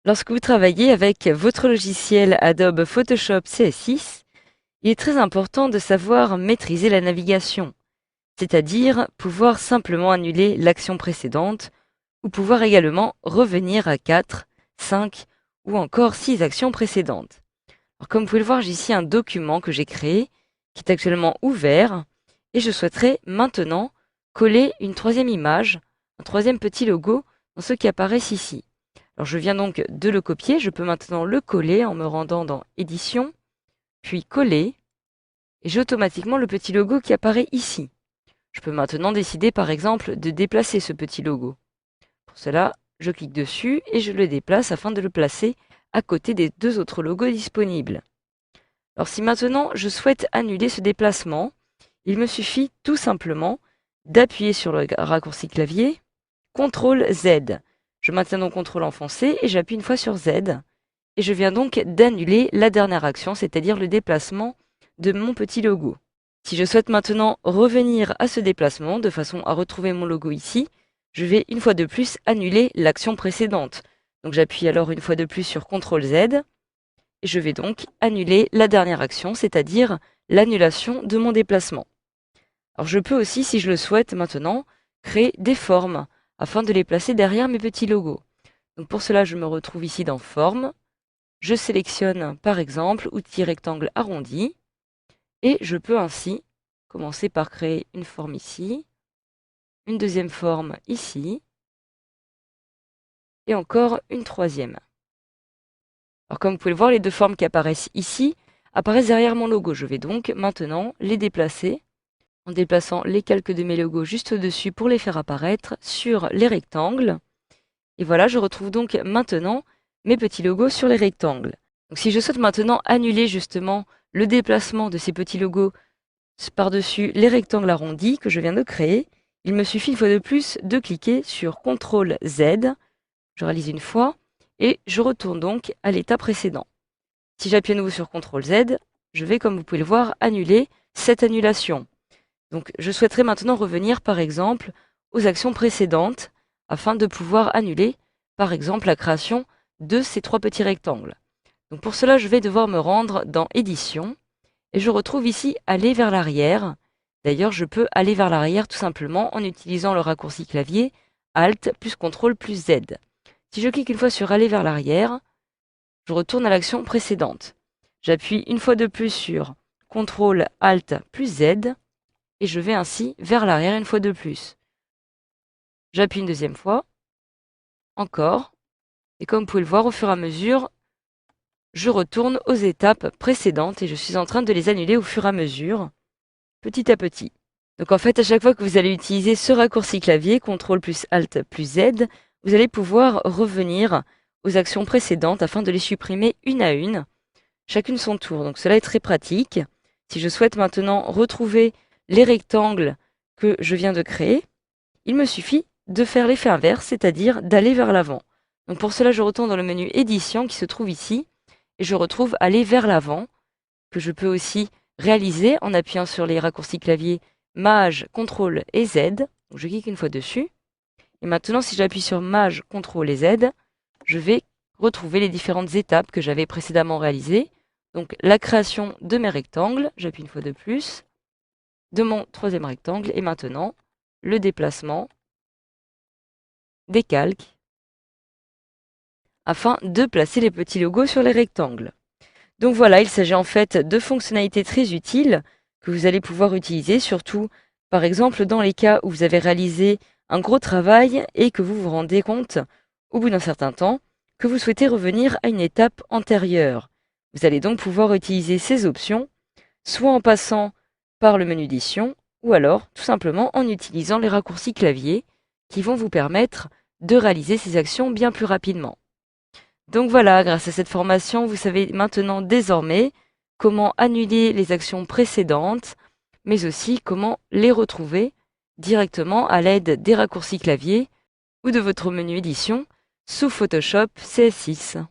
Lorsque vous travaillez avec votre logiciel Adobe Photoshop CS6, il est très important de savoir maîtriser la navigation, c'est-à-dire pouvoir simplement annuler l'action précédente ou pouvoir également revenir à 4, 5 ou encore 6 actions précédentes. Alors, comme vous pouvez le voir, j'ai ici un document que j'ai créé qui est actuellement ouvert et je souhaiterais maintenant coller une troisième image, un troisième petit logo dans ceux qui apparaissent ici. Alors je viens donc de le copier, je peux maintenant le coller en me rendant dans Édition, puis Coller, et j'ai automatiquement le petit logo qui apparaît ici. Je peux maintenant décider par exemple de déplacer ce petit logo. Pour cela, je clique dessus et je le déplace afin de le placer à côté des deux autres logos disponibles. Alors si maintenant je souhaite annuler ce déplacement, il me suffit tout simplement d'appuyer sur le raccourci clavier CTRL Z. Je maintiens donc CTRL enfoncé et j'appuie une fois sur Z. Et je viens donc d'annuler la dernière action, c'est-à-dire le déplacement de mon petit logo. Si je souhaite maintenant revenir à ce déplacement de façon à retrouver mon logo ici, je vais une fois de plus annuler l'action précédente. Donc j'appuie alors une fois de plus sur CTRL Z et je vais donc annuler la dernière action, c'est-à-dire l'annulation de mon déplacement. Alors je peux aussi, si je le souhaite maintenant, créer des formes afin de les placer derrière mes petits logos. Donc pour cela, je me retrouve ici dans Forme. Je sélectionne par exemple outil rectangle arrondi et je peux ainsi commencer par créer une forme ici, une deuxième forme ici et encore une troisième. Alors comme vous pouvez le voir, les deux formes qui apparaissent ici apparaissent derrière mon logo. Je vais donc maintenant les déplacer en déplaçant les calques de mes logos juste au-dessus pour les faire apparaître sur les rectangles. Et voilà, je retrouve donc maintenant mes petits logos sur les rectangles. Donc si je souhaite maintenant annuler justement le déplacement de ces petits logos par-dessus les rectangles arrondis que je viens de créer, il me suffit une fois de plus de cliquer sur CTRL Z, je réalise une fois, et je retourne donc à l'état précédent. Si j'appuie à nouveau sur CTRL Z, je vais, comme vous pouvez le voir, annuler cette annulation. Donc je souhaiterais maintenant revenir par exemple aux actions précédentes afin de pouvoir annuler par exemple la création de ces trois petits rectangles. Donc pour cela, je vais devoir me rendre dans Édition et je retrouve ici Aller vers l'arrière. D'ailleurs, je peux aller vers l'arrière tout simplement en utilisant le raccourci clavier Alt plus CTRL plus Z. Si je clique une fois sur Aller vers l'arrière, je retourne à l'action précédente. J'appuie une fois de plus sur CTRL Alt plus Z et je vais ainsi vers l'arrière une fois de plus. J'appuie une deuxième fois, encore, et comme vous pouvez le voir, au fur et à mesure, je retourne aux étapes précédentes et je suis en train de les annuler au fur et à mesure, petit à petit. Donc en fait, à chaque fois que vous allez utiliser ce raccourci clavier, CTRL plus ALT plus Z, vous allez pouvoir revenir aux actions précédentes afin de les supprimer une à une, chacune son tour. Donc cela est très pratique. Si je souhaite maintenant retrouver les rectangles que je viens de créer, il me suffit de faire l'effet inverse, c'est-à-dire d'aller vers l'avant. Donc pour cela, je retourne dans le menu Édition qui se trouve ici, et je retrouve Aller vers l'avant, que je peux aussi réaliser en appuyant sur les raccourcis clavier Maj, CTRL et Z. Donc je clique une fois dessus. Et maintenant, si j'appuie sur Maj, CTRL et Z, je vais retrouver les différentes étapes que j'avais précédemment réalisées. Donc la création de mes rectangles, j'appuie une fois de plus, de mon troisième rectangle, et maintenant le déplacement des calques afin de placer les petits logos sur les rectangles. Donc voilà, il s'agit en fait de fonctionnalités très utiles que vous allez pouvoir utiliser, surtout par exemple dans les cas où vous avez réalisé un gros travail et que vous vous rendez compte, au bout d'un certain temps, que vous souhaitez revenir à une étape antérieure. Vous allez donc pouvoir utiliser ces options, soit en passant par le menu édition, ou alors tout simplement en utilisant les raccourcis clavier qui vont vous permettre de réaliser ces actions bien plus rapidement. Donc voilà, grâce à cette formation, vous savez maintenant désormais comment annuler les actions précédentes, mais aussi comment les retrouver directement à l'aide des raccourcis clavier ou de votre menu édition sous Photoshop CS6.